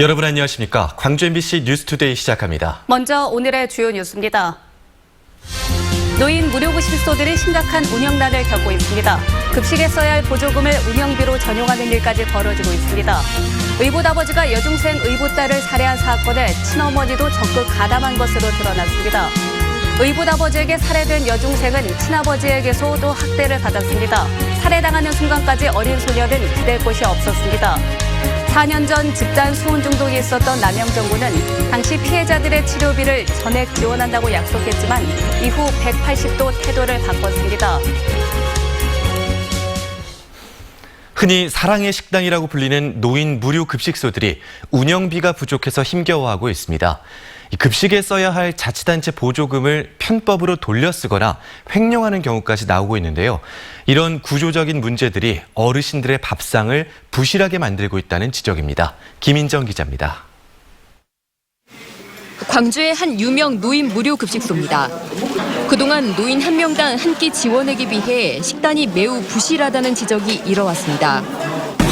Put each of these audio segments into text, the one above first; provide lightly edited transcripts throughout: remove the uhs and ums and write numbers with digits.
여러분 안녕하십니까? 광주 MBC 뉴스투데이 시작합니다. 먼저 오늘의 주요 뉴스입니다. 노인 무료급식소들이 심각한 운영난을 겪고 있습니다. 급식에 써야 할 보조금을 운영비로 전용하는 일까지 벌어지고 있습니다. 의붓아버지가 여중생 의붓딸을 살해한 사건에 친어머니도 적극 가담한 것으로 드러났습니다. 의붓아버지에게 살해된 여중생은 친아버지에게서도 학대를 받았습니다. 살해당하는 순간까지 어린 소녀는 기댈 곳이 없었습니다. 4년 전 집단 수은 중독이 있었던 남영정군은 당시 피해자들의 치료비를 전액 지원한다고 약속했지만 이후 180도 태도를 바꿨습니다. 흔히 사랑의 식당이라고 불리는 노인 무료 급식소들이 운영비가 부족해서 힘겨워하고 있습니다. 급식에 써야 할 자치단체 보조금을 편법으로 돌려 쓰거나 횡령하는 경우까지 나오고 있는데요. 이런 구조적인 문제들이 어르신들의 밥상을 부실하게 만들고 있다는 지적입니다. 김인정 기자입니다. 광주의 한 유명 노인 무료 급식소입니다. 그동안 노인 한 명당 한 끼 지원액에 비해 식단이 매우 부실하다는 지적이 이뤄왔습니다.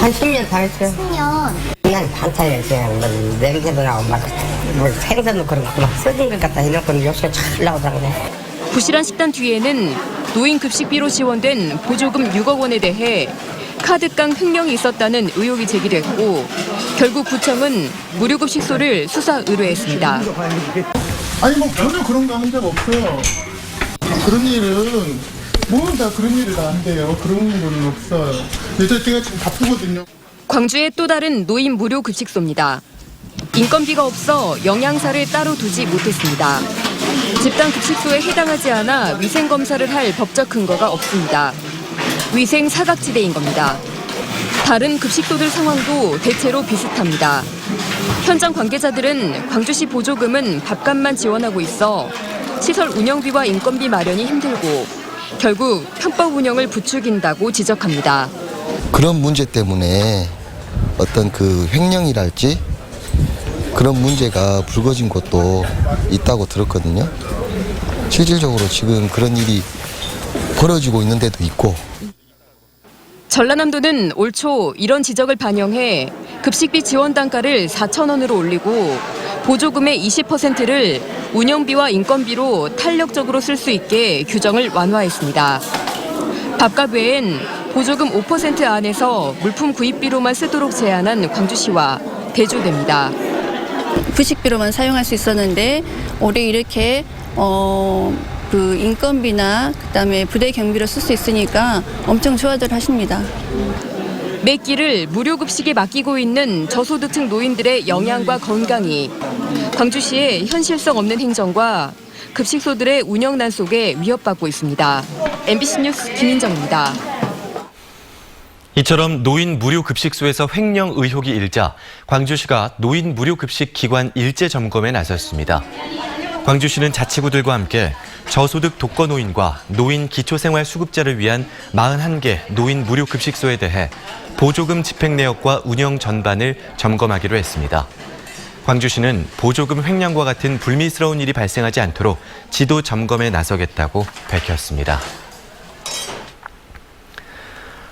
한 10년 다 했어요. 10년? 그냥 반찬에 그냥 뭐 냄새도 나고 막 생선도 그런 거 막 써진 것 같다 해놓고 요새 잘 나오더라고요. 부실한 식단 뒤에는 노인 급식비로 지원된 보조금 6억 원에 대해 카드깡 횡령이 있었다는 의혹이 제기됐고 결국 구청은 무료급식소를 수사 의뢰했습니다. 아니 뭐 전혀 그런 거 한 적 없어요. 그런 일은 뭐 다 그런 일을 다 한대요. 그런 거는 없어요. 제가 지금 바쁘거든요. 광주의 또 다른 노인 무료 급식소입니다. 인건비가 없어 영양사를 따로 두지 못했습니다. 집단 급식소에 해당하지 않아 위생검사를 할 법적 근거가 없습니다. 위생 사각지대인 겁니다. 다른 급식소들 상황도 대체로 비슷합니다. 현장 관계자들은 광주시 보조금은 밥값만 지원하고 있어 시설 운영비와 인건비 마련이 힘들고 결국 편법 운영을 부추긴다고 지적합니다. 그런 문제 때문에 어떤 그 횡령이랄지 그런 문제가 불거진 곳도 있다고 들었거든요. 실질적으로 지금 그런 일이 벌어지고 있는 데도 있고. 전라남도는 올 초 이런 지적을 반영해 급식비 지원 단가를 4,000원으로 올리고 보조금의 20%를 운영비와 인건비로 탄력적으로 쓸 수 있게 규정을 완화했습니다. 밥값 외엔 보조금 5% 안에서 물품 구입비로만 쓰도록 제한한 광주시와 대조됩니다. 급식비로만 사용할 수 있었는데 올해 이렇게 그 인건비나 그다음에 부대 경비로 쓸 수 있으니까 엄청 좋아들 하십니다. 매 끼를 무료 급식에 맡기고 있는 저소득층 노인들의 영양과 건강이 광주시의 현실성 없는 행정과 급식소들의 운영난 속에 위협받고 있습니다. MBC 뉴스 김인정입니다. 이처럼 노인 무료 급식소에서 횡령 의혹이 일자 광주시가 노인 무료 급식 기관 일제 점검에 나섰습니다. 광주시는 자치구들과 함께 저소득 독거노인과 노인 기초생활수급자를 위한 41개 노인 무료 급식소에 대해 보조금 집행 내역과 운영 전반을 점검하기로 했습니다. 광주시는 보조금 횡령과 같은 불미스러운 일이 발생하지 않도록 지도 점검에 나서겠다고 밝혔습니다.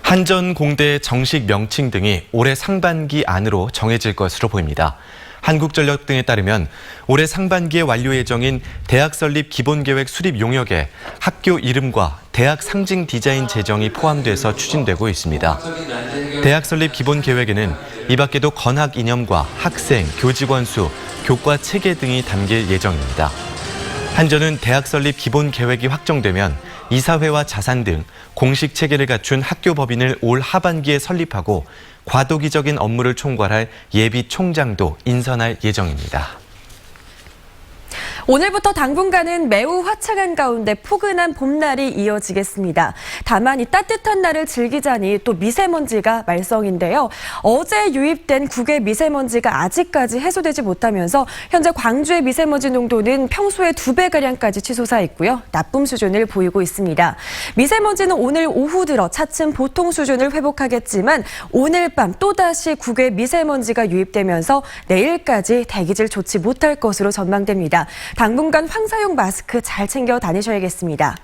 한전공대의 정식 명칭 등이 올해 상반기 안으로 정해질 것으로 보입니다. 한국전력 등에 따르면 올해 상반기에 완료 예정인 대학 설립 기본계획 수립 용역에 학교 이름과 대학 상징 디자인 제정이 포함돼서 추진되고 있습니다. 대학 설립 기본계획에는 이 밖에도 건학 이념과 학생, 교직원 수, 교과 체계 등이 담길 예정입니다. 한전은 대학 설립 기본계획이 확정되면 이사회와 자산 등 공식 체계를 갖춘 학교 법인을 올 하반기에 설립하고 과도기적인 업무를 총괄할 예비 총장도 인선할 예정입니다. 오늘부터 당분간은 매우 화창한 가운데 포근한 봄날이 이어지겠습니다. 다만 이 따뜻한 날을 즐기자니 또 미세먼지가 말썽인데요. 어제 유입된 국외 미세먼지가 아직까지 해소되지 못하면서 현재 광주의 미세먼지 농도는 평소의 2배가량까지 치솟아 있고요. 나쁨 수준을 보이고 있습니다. 미세먼지는 오늘 오후 들어 차츰 보통 수준을 회복하겠지만 오늘 밤 또다시 국외 미세먼지가 유입되면서 내일까지 대기질 좋지 못할 것으로 전망됩니다. 당분간 황사용 마스크 잘 챙겨 다니셔야겠습니다.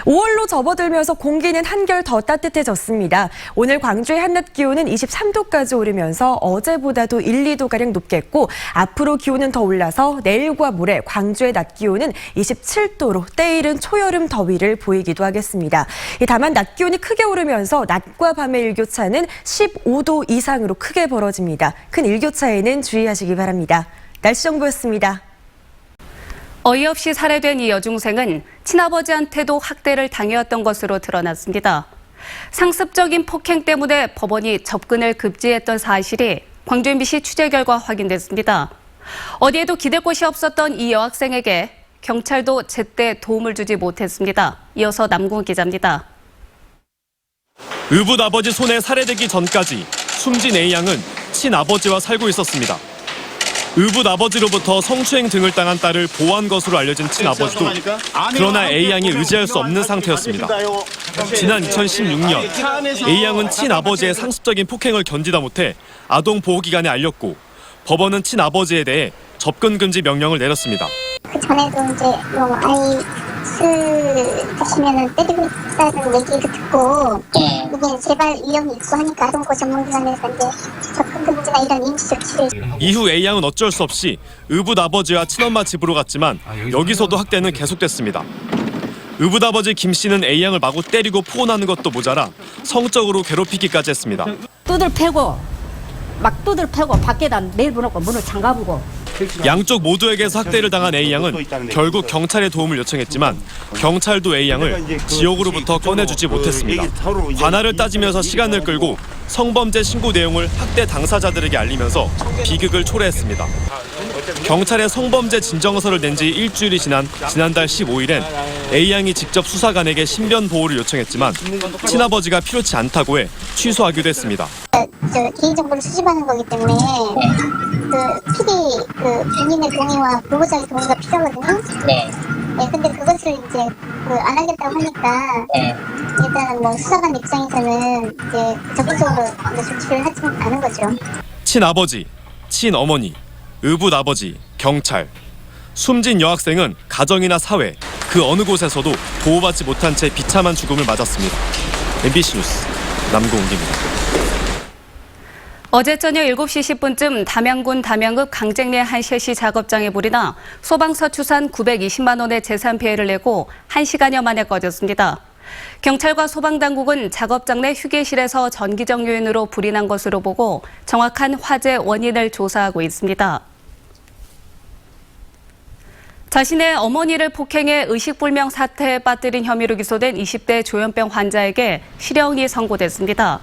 5월로 접어들면서 공기는 한결 더 따뜻해졌습니다. 오늘 광주의 한낮 기온은 23도까지 오르면서 어제보다도 1, 2도가량 높겠고 앞으로 기온은 더 올라서 내일과 모레 광주의 낮 기온은 27도로 때이른 초여름 더위를 보이기도 하겠습니다. 다만 낮 기온이 크게 오르면서 낮과 밤의 일교차는 15도 이상으로 크게 벌어집니다. 큰 일교차에는 주의하시기 바랍니다. 날씨 정보였습니다. 어이없이 살해된 이 여중생은 친아버지한테도 학대를 당해왔던 것으로 드러났습니다. 상습적인 폭행 때문에 법원이 접근을 금지했던 사실이 광주 MBC 취재 결과 확인됐습니다. 어디에도 기댈 곳이 없었던 이 여학생에게 경찰도 제때 도움을 주지 못했습니다. 이어서 남궁 기자입니다. 의붓 아버지 손에 살해되기 전까지 숨진 A양은 친아버지와 살고 있었습니다. 의붓 아버지로부터 성추행 등을 당한 딸을 보호한 것으로 알려진 친아버지도 그러나 A양이 의지할 수 없는 상태였습니다. 지난 2016년 A양은 친아버지의 상습적인 폭행을 견디다 못해 아동보호기관에 알렸고 법원은 친아버지에 대해 접근 금지 명령을 내렸습니다. 그 전에도 이제 뭐 아이 술 드시면은 때리고 있다는 얘기를 듣고 이게 재발 위험이 있고 하니까 아동보호 전문기관에서 이제 접근 금지나 이런 임시 조치를. 이후 A양은 어쩔 수 없이 의붓 아버지와 친엄마 집으로 갔지만 여기서도 학대는 계속됐습니다. 의붓 아버지 김 씨는 A양을 마구 때리고 포혼하는 것도 모자라 성적으로 괴롭히기까지 했습니다. 두들 패고 밖에다 내보놓고 문을 잠가보고. 양쪽 모두에게서 학대를 당한 A양은 결국 경찰에 도움을 요청했지만 경찰도 A양을 지옥으로부터 꺼내주지 못했습니다. 관할을 따지면서 시간을 끌고 성범죄 신고 내용을 학대 당사자들에게 알리면서 비극을 초래했습니다. 경찰에 성범죄 진정서를 낸 지 일주일이 지난 지난달 15일엔 A양이 직접 수사관에게 신변 보호를 요청했지만 친아버지가 필요치 않다고 해 취소하기도 했습니다. 개인정보를 수집하는 거기 때문에 PD 본인의 동의와 보호자의 동의가 필요하거든요. 네. 근데 그것을 이제 안 하겠다고 하니까 일단은 뭐 수사관 입장에서는 이제 적극적으로 조치를 하지 않은 거죠. 친아버지, 친어머니, 의붓 아버지, 경찰. 숨진 여학생은 가정이나 사회, 그 어느 곳에서도 보호받지 못한 채 비참한 죽음을 맞았습니다. MBC 뉴스 남궁욱입니다. 어제 저녁 7시 10분쯤 담양군 담양읍 강쟁리 한 셰시 작업장에 불이 나 소방서 추산 920만 원의 재산 피해를 내고 1시간여 만에 꺼졌습니다. 경찰과 소방당국은 작업장 내 휴게실에서 전기적 요인으로 불이 난 것으로 보고 정확한 화재 원인을 조사하고 있습니다. 자신의 어머니를 폭행해 의식불명 사태에 빠뜨린 혐의로 기소된 20대 조현병 환자에게 실형이 선고됐습니다.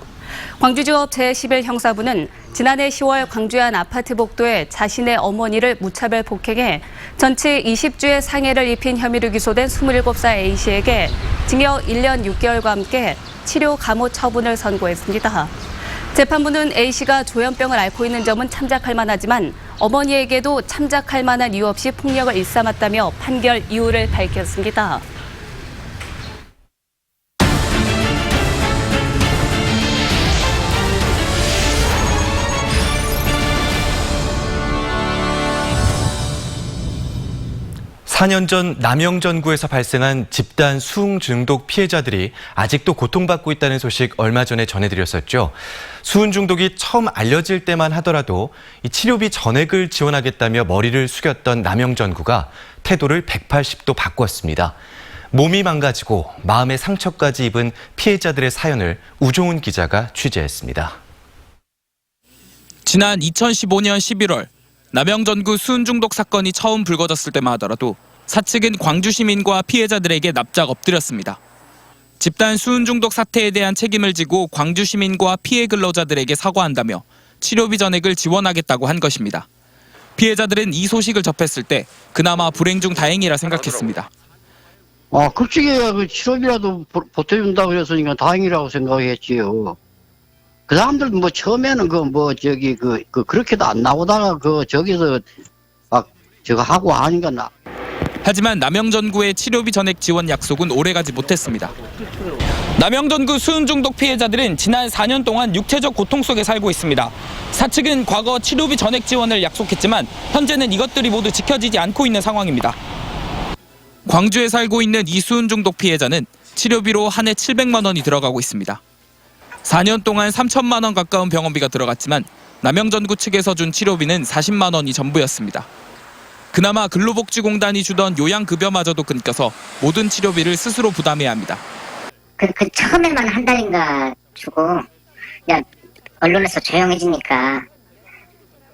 광주지법 제11 형사부는 지난해 10월 광주의 한 아파트 복도에 자신의 어머니를 무차별 폭행해 전치 20주의 상해를 입힌 혐의로 기소된 27살 A씨에게 징역 1년 6개월과 함께 치료 감호 처분을 선고했습니다. 재판부는 A씨가 조현병을 앓고 있는 점은 참작할 만하지만 어머니에게도 참작할 만한 이유 없이 폭력을 일삼았다며 판결 이유를 밝혔습니다. 사 년 전 남영전구에서 발생한 집단 수응 중독 피해자들이 아직도 고통받고 있다는 소식 얼마 전에 전해드렸었죠. 수은 중독이 처음 알려질 때만 하더라도 이 치료비 전액을 지원하겠다며 머리를 숙였던 남영전구가 태도를 180도 바꿨습니다. 몸이 망가지고 마음의 상처까지 입은 피해자들의 사연을 우종훈 기자가 취재했습니다. 지난 2015년 11월 남영전구 수은 중독 사건이 처음 불거졌을 때만 하더라도 사측은 광주 시민과 피해자들에게 납작 엎드렸습니다. 집단 수은 중독 사태에 대한 책임을 지고 광주 시민과 피해 근로자들에게 사과한다며 치료비 전액을 지원하겠다고 한 것입니다. 피해자들은 이 소식을 접했을 때 그나마 불행 중 다행이라 생각했습니다. 급식에 그 치료비라도 보태준다고 그랬으니까 다행이라고 생각했지요. 그 사람들 뭐 처음에는 그렇게도 안 나오다가 저기서 막 저거 하고 하니까 하지만 남영전구의 치료비 전액 지원 약속은 오래가지 못했습니다. 남영전구 수은 중독 피해자들은 지난 4년 동안 육체적 고통 속에 살고 있습니다. 사측은 과거 치료비 전액 지원을 약속했지만 현재는 이것들이 모두 지켜지지 않고 있는 상황입니다. 광주에 살고 있는 이수은 중독 피해자는 치료비로 한 해 700만 원이 들어가고 있습니다. 4년 동안 3천만 원 가까운 병원비가 들어갔지만 남영전구 측에서 준 치료비는 40만 원이 전부였습니다. 그나마 근로복지공단이 주던 요양급여마저도 끊겨서 모든 치료비를 스스로 부담해야 합니다. 그 처음에만 한 달인가 주고 그냥 언론에서 조용해지니까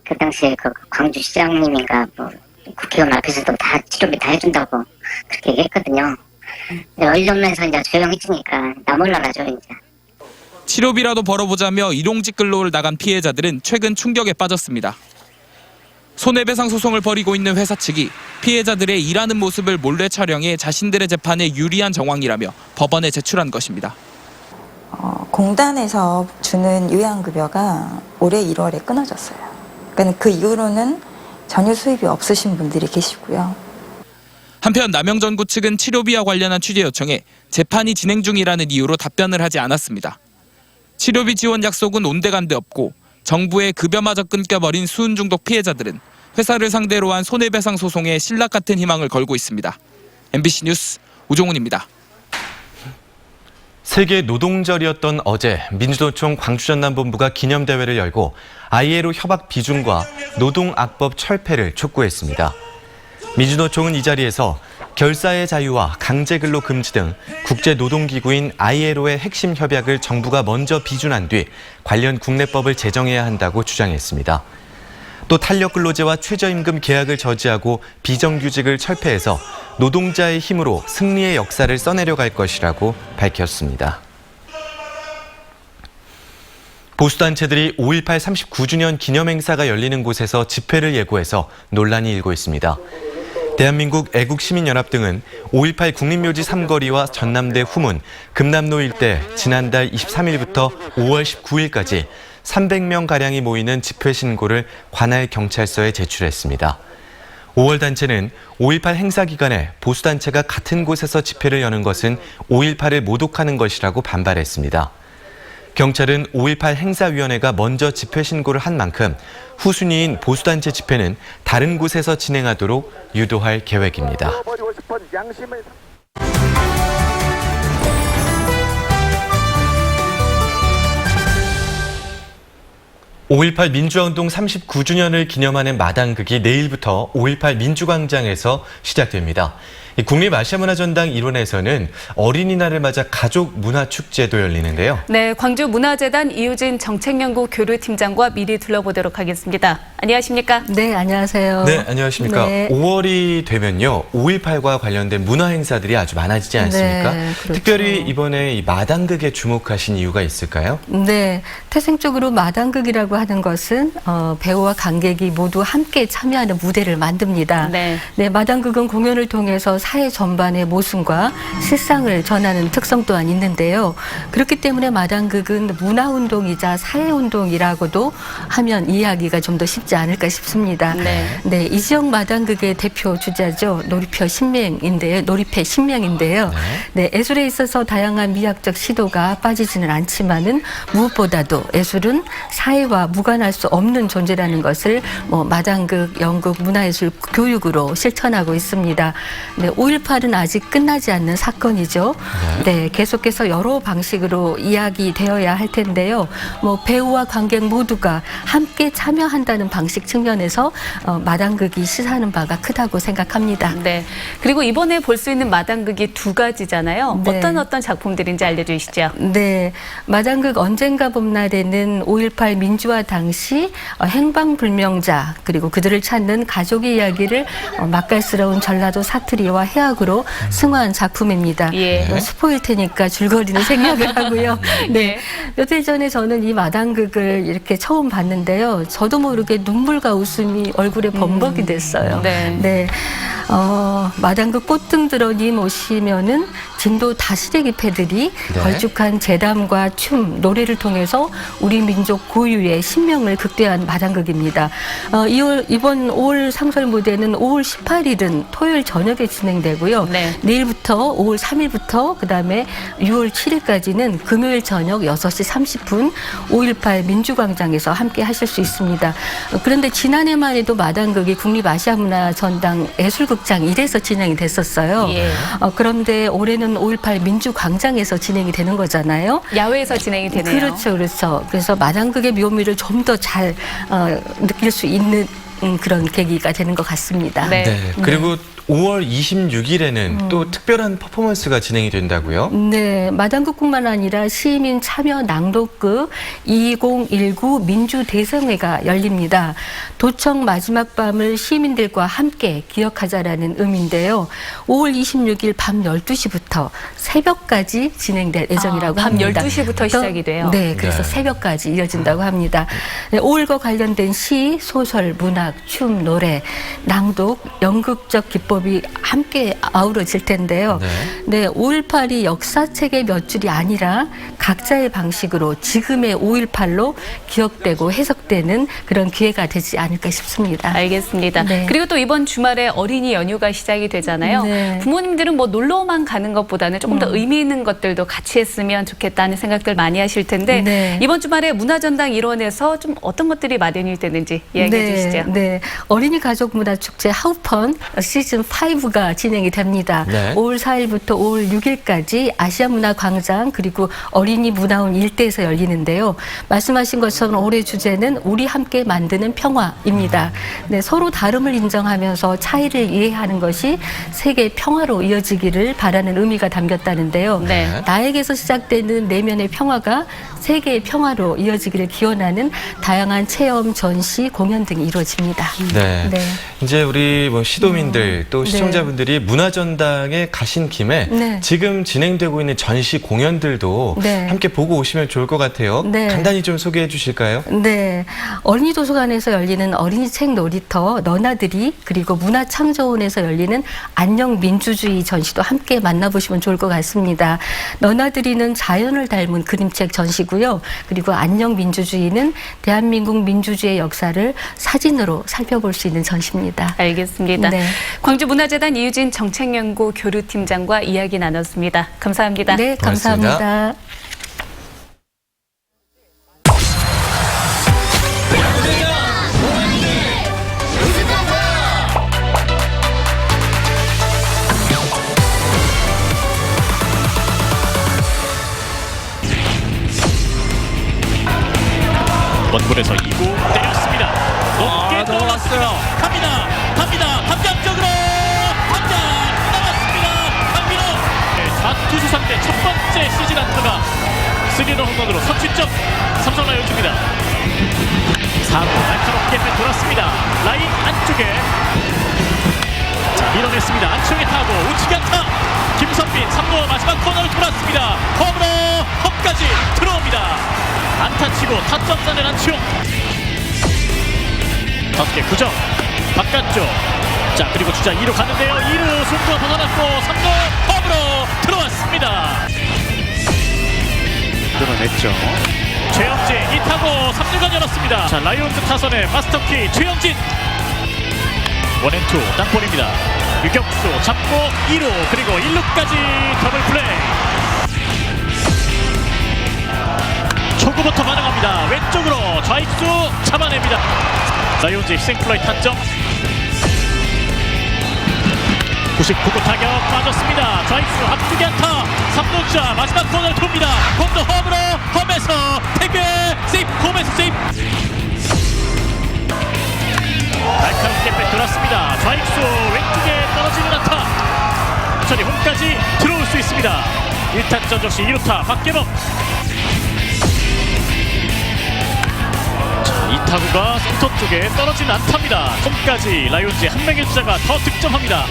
그 당시에 그 광주시장님인가 뭐 국회의원 앞에서도 다 치료비 다 해준다고 그렇게 얘기했거든요. 언론에서 이제 조용해지니까 나 몰라가지고 이제. 치료비라도 벌어보자며 일용직 근로를 나간 피해자들은 최근 충격에 빠졌습니다. 손해배상 소송을 벌이고 있는 회사 측이 피해자들의 일하는 모습을 몰래 촬영해 자신들의 재판에 유리한 정황이라며 법원에 제출한 것입니다. 공단에서 주는 요양급여가 올해 1월에 끊어졌어요. 그러니까 그 이후로는 전혀 수입이 없으신 분들이 계시고요. 한편 남영전구 측은 치료비와 관련한 취재 요청에 재판이 진행 중이라는 이유로 답변을 하지 않았습니다. 치료비 지원 약속은 온데간데 없고 정부의 급여마저 끊겨버린 수은 중독 피해자들은 회사를 상대로 한 손해배상 소송에 신락 같은 희망을 걸고 있습니다. MBC 뉴스 우종훈입니다. 세계 노동절이었던 어제 민주노총 광주전남본부가 기념대회를 열고 ILO 협약 비준과 노동악법 철폐를 촉구했습니다. 민주노총은 이 자리에서 결사의 자유와 강제근로 금지 등 국제노동기구인 ILO의 핵심 협약을 정부가 먼저 비준한 뒤 관련 국내법을 제정해야 한다고 주장했습니다. 또 탄력근로제와 최저임금 계약을 저지하고 비정규직을 철폐해서 노동자의 힘으로 승리의 역사를 써내려갈 것이라고 밝혔습니다. 보수단체들이 5.18 39주년 기념행사가 열리는 곳에서 집회를 예고해서 논란이 일고 있습니다. 대한민국 애국시민연합 등은 5.18 국립묘지 삼거리와 전남대 후문, 금남로 일대 지난달 23일부터 5월 19일까지 300명가량이 모이는 집회 신고를 관할 경찰서에 제출했습니다. 5월 단체는 5.18 행사 기간에 보수단체가 같은 곳에서 집회를 여는 것은 5.18을 모독하는 것이라고 반발했습니다. 경찰은 5.18 행사위원회가 먼저 집회 신고를 한 만큼 후순위인 보수단체 집회는 다른 곳에서 진행하도록 유도할 계획입니다. 5.18 민주화운동 39주년을 기념하는 마당극이 내일부터 5.18 민주광장에서 시작됩니다. 국립아시아문화전당 일원에서는 어린이날을 맞아 가족 문화축제도 열리는데요. 네, 광주문화재단 이유진 정책연구 교류팀장과 미리 둘러보도록 하겠습니다. 안녕하십니까? 네, 안녕하세요. 네, 안녕하십니까? 네. 5월이 되면요, 5.18과 관련된 문화 행사들이 아주 많아지지 않습니까? 네, 그렇죠. 특별히 이번에 이 마당극에 주목하신 이유가 있을까요? 네, 태생적으로 마당극이라고 하는 것은 배우와 관객이 모두 함께 참여하는 무대를 만듭니다. 네. 네, 마당극은 공연을 통해서 사회 전반의 모순과 실상을 전하는 특성 또한 있는데요. 그렇기 때문에 마당극은 문화운동이자 사회운동이라고도 하면 이해하기가 좀 더 쉽지 않을까 싶습니다. 네. 네, 이지영 마당극의 대표 주자죠. 놀이패 신명인데요. 네, 예술에 있어서 다양한 미학적 시도가 빠지지는 않지만은 무엇보다도 예술은 사회와 무관할 수 없는 존재라는 것을 마당극, 연극, 문화예술 교육으로 실천하고 있습니다. 네, 5.18은 아직 끝나지 않는 사건이죠. 네, 계속해서 여러 방식으로 이야기되어야 할 텐데요. 배우와 관객 모두가 함께 참여한다는 방식 측면에서 마당극이 시사하는 바가 크다고 생각합니다. 네, 그리고 이번에 볼 수 있는 마당극이 두 가지잖아요. 네. 어떤 작품들인지 알려주시죠. 네, 마당극 언젠가 봄날에는 5.18 민주화 당시 행방불명자 그리고 그들을 찾는 가족의 이야기를 맛깔스러운 전라도 사투리와 해악으로 승화한 작품입니다. 예. 스포일 테니까 줄거리는 생략을 하고요. 네, 며칠 전에 저는 이 마당극을 이렇게 처음 봤는데요. 저도 모르게 눈물과 웃음이 얼굴에 범벅이 됐어요. 네. 마당극 꽃등들어님 오시면은 진도 다시래기 패들이 걸쭉한 재담과 춤, 노래를 통해서 우리 민족 고유의 신명을 극대화한 마당극입니다. 이번 5월 상설 무대는 5월 18일은 토요일 저녁에 진행되고요. 네. 내일부터 5월 3일부터 그다음에 6월 7일까지는 금요일 저녁 6시 30분 5.18 민주광장에서 함께 하실 수 있습니다. 그런데 지난해만 해도 마당극이 국립아시아문화전당 예술극 국제극장 1에서 진행이 됐었어요. 예. 그런데 올해는 5.18 민주광장에서 진행이 되는 거잖아요. 야외에서 진행이 되네요. 그렇죠. 그래서 마당극의 묘미를 좀 더 잘 느낄 수 있는 그런 계기가 되는 것 같습니다. 네. 그리고 5월 26일에는 또 특별한 퍼포먼스가 진행이 된다고요? 네, 마당극뿐만 아니라 시민 참여 낭독극 2019 민주대성회가 열립니다. 도청 마지막 밤을 시민들과 함께 기억하자라는 의미인데요. 5월 26일 밤 12시부터 새벽까지 진행될 예정이라고 밤 합니다. 12시부터 시작이 돼요? 네, 그래서 네. 새벽까지 이어진다고 합니다. 네, 5월과 관련된 시, 소설, 문학, 춤, 노래, 낭독, 연극적 기법이 함께 아우러질 텐데요. 네, 5.18이 역사책의 몇 줄이 아니라 각자의 방식으로 지금의 5.18로 기억되고 해석되는 그런 기회가 되지 않을까 싶습니다. 알겠습니다. 네. 그리고 또 이번 주말에 어린이 연휴가 시작이 되잖아요. 네. 부모님들은 뭐 놀러만 가는 것보다는 조금 더 의미 있는 것들도 같이 했으면 좋겠다는 생각들 많이 하실 텐데 네. 이번 주말에 문화전당 일원에서 좀 어떤 것들이 마련이 되는지 이야기해 주시죠. 네. 어린이 가족 문화 축제 하우펀 시즌 5가 진행이 됩니다. 네. 5월 4일부터 5월 6일까지 아시아 문화 광장 그리고 어린이 문화원 일대에서 열리는데요. 말씀하신 것처럼 올해 주제는 우리 함께 만드는 평화입니다. 네, 서로 다름을 인정하면서 차이를 이해하는 것이 세계 평화로 이어지기를 바라는 의미가 담겼다는데요. 네. 나에게서 시작되는 내면의 평화가 세계의 평화로 이어지기를 기원하는 다양한 체험, 전시, 공연 등이 이루어집니다. 네. 네. 이제 우리 뭐 시도민들 또 네. 시청자분들이 문화전당에 가신 김에 네. 지금 진행되고 있는 전시 공연들도 네. 함께 보고 오시면 좋을 것 같아요. 네. 간단히 좀 소개해 주실까요? 네, 어린이 도서관에서 열리는 어린이 책 놀이터 너나들이 그리고 문화창조원에서 열리는 안녕 민주주의 전시도 함께 만나보시면 좋을 것 같습니다. 너나들이는 자연을 닮은 그림책 전시고요. 그리고 안녕 민주주의는 대한민국 민주주의의 역사를 사진으로 살펴볼 수 있는 전시입니다. 알겠습니다. 네. 광주문화재단 이유진 정책연구 교류팀장과 이야기 나눴습니다. 감사합니다. 네, 고맙습니다. 감사합니다. 원골에서 2구 때렸습니다. 높게 들어갔어요. 갑니다. 감장적으로 당장 나갔습니다. 강민호. 네, 4투수 상대 첫 번째 시즌 안타가 3런 홈런으로 선취점 삼성 라이온즈입니다. 4구 날카롭게 돌았습니다. 라인 안쪽에 자 밀어냈습니다. 안치홍의 타고 우측 안타. 김선빈 3루 마지막 코너를 돌았습니다. 홈으로 홈까지 들어옵니다. 안타 치고 타점 따낸 안치홍. 5개 9점 바깥쪽. 자 그리고 주자 2루 가는데요. 2루 손도 벗어났고 3루 홈으로 들어왔습니다. 끊어냈죠. 최영진 2타고 3루간 열었습니다. 자 라이온즈 타선의 마스터키 최영진. 1&2 땅볼입니다. 유격수 잡고 2루 그리고 1루까지 더블 플레이. 초구부터 반응합니다. 왼쪽으로 좌익수 잡아냅니다. 라이온즈 희생플라이 타점. 99구 타격 빠졌습니다. 좌익수 앞쪽에 안타. 3루자 마지막 코너를 돕니다. 공도 홈으로 홈에서 태그 세이프 홈에서 세이프. 날카롭게 빼돌았습니다. 좌익수 왼쪽에 떨어지는 안타. 천천히 홈까지 들어올 수 있습니다. 1타점 역시 2루타 박계범. 이 타구가 센터 쪽에 떨어진 안타입니다. 홈까지 라이온즈의 한 명의 주자가 더 득점합니다.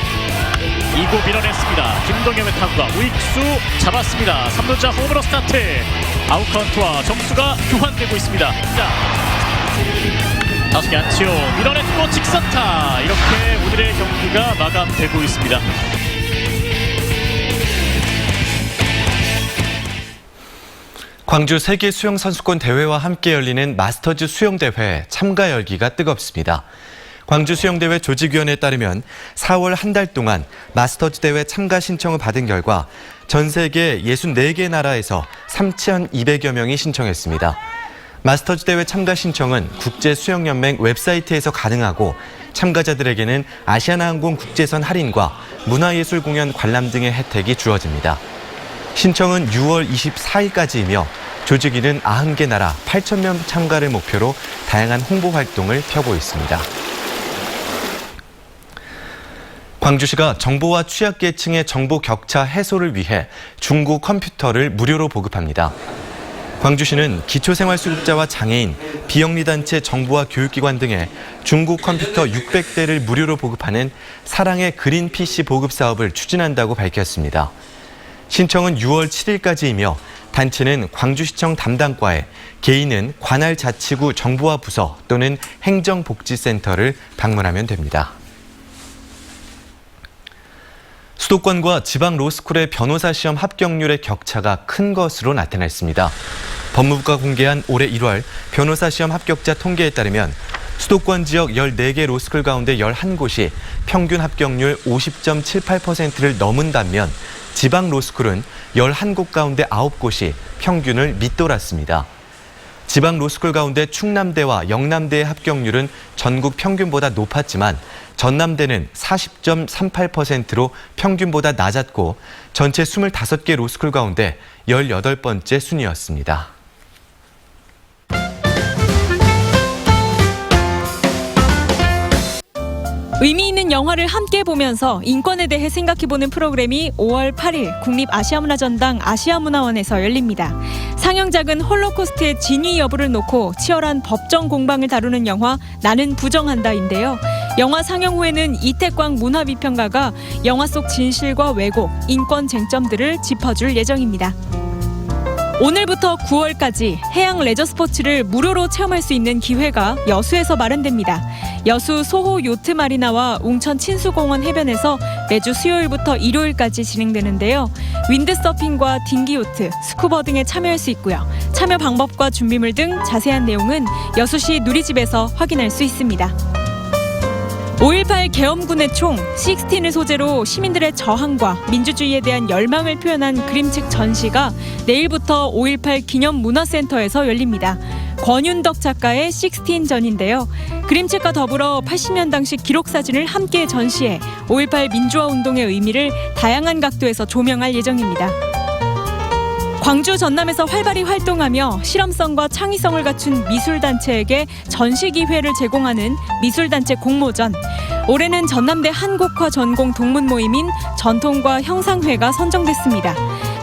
2구 밀어냈습니다. 김동엽의 타구가 우익수 잡았습니다. 3루자 홈으로 스타트. 아웃카운트와 점수가 교환되고 있습니다. 5개 안치홍 밀어냈고 직선타. 이렇게 오늘의 경기가 마감되고 있습니다. 광주 세계 수영 선수권 대회와 함께 열리는 마스터즈 수영대회 참가 열기가 뜨겁습니다. 광주 수영대회 조직위원회에 따르면 4월 한 달 동안 마스터즈 대회 참가 신청을 받은 결과 전 세계 64개 나라에서 3,200여 명이 신청했습니다. 마스터즈 대회 참가 신청은 국제수영연맹 웹사이트에서 가능하고 참가자들에게는 아시아나항공 국제선 할인과 문화예술 공연 관람 등의 혜택이 주어집니다. 신청은 6월 24일까지이며 조직위는 90개 나라 8,000명 참가를 목표로 다양한 홍보 활동을 펴고 있습니다. 광주시가 정보와 취약계층의 정보 격차 해소를 위해 중고 컴퓨터를 무료로 보급합니다. 광주시는 기초생활수급자와 장애인, 비영리단체 정부와 교육기관 등에 중고 컴퓨터 600대를 무료로 보급하는 사랑의 그린 PC 보급 사업을 추진한다고 밝혔습니다. 신청은 6월 7일까지이며 단체는 광주시청 담당과에, 개인은 관할 자치구 정보화 부서 또는 행정복지센터를 방문하면 됩니다. 수도권과 지방 로스쿨의 변호사 시험 합격률의 격차가 큰 것으로 나타났습니다. 법무부가 공개한 올해 1월 변호사 시험 합격자 통계에 따르면 수도권 지역 14개 로스쿨 가운데 11곳이 평균 합격률 50.78%를 넘은 반면 지방 로스쿨은 11곳 가운데 9곳이 평균을 밑돌았습니다. 지방 로스쿨 가운데 충남대와 영남대의 합격률은 전국 평균보다 높았지만 전남대는 40.38%로 평균보다 낮았고 전체 25개 로스쿨 가운데 18번째 순위였습니다. 의미 있는 영화를 함께 보면서 인권에 대해 생각해보는 프로그램이 5월 8일 국립아시아문화전당 아시아문화원에서 열립니다. 상영작은 홀로코스트의 진위 여부를 놓고 치열한 법정 공방을 다루는 영화 나는 부정한다인데요. 영화 상영 후에는 이태광 문화비평가가 영화 속 진실과 왜곡, 인권 쟁점들을 짚어줄 예정입니다. 오늘부터 9월까지 해양 레저 스포츠를 무료로 체험할 수 있는 기회가 여수에서 마련됩니다. 여수 소호 요트 마리나와 웅천 친수공원 해변에서 매주 수요일부터 일요일까지 진행되는데요. 윈드서핑과 딩기 요트, 스쿠버 등에 참여할 수 있고요. 참여 방법과 준비물 등 자세한 내용은 여수시 누리집에서 확인할 수 있습니다. 5.18 계엄군의 총 16을 소재로 시민들의 저항과 민주주의에 대한 열망을 표현한 그림책 전시가 내일부터 5.18 기념문화센터에서 열립니다. 권윤덕 작가의 16전인데요. 그림책과 더불어 80년당식 기록사진을 함께 전시해 5.18 민주화 운동의 의미를 다양한 각도에서 조명할 예정입니다. 광주 전남에서 활발히 활동하며 실험성과 창의성을 갖춘 미술단체에게 전시 기회를 제공하는 미술단체 공모전. 올해는 전남대 한국화 전공 동문 모임인 전통과 형상회가 선정됐습니다.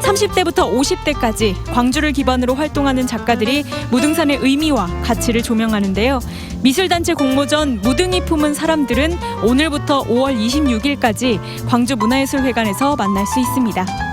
30대부터 50대까지 광주를 기반으로 활동하는 작가들이 무등산의 의미와 가치를 조명하는데요. 미술단체 공모전 무등이 품은 사람들은 오늘부터 5월 26일까지 광주문화예술회관에서 만날 수 있습니다.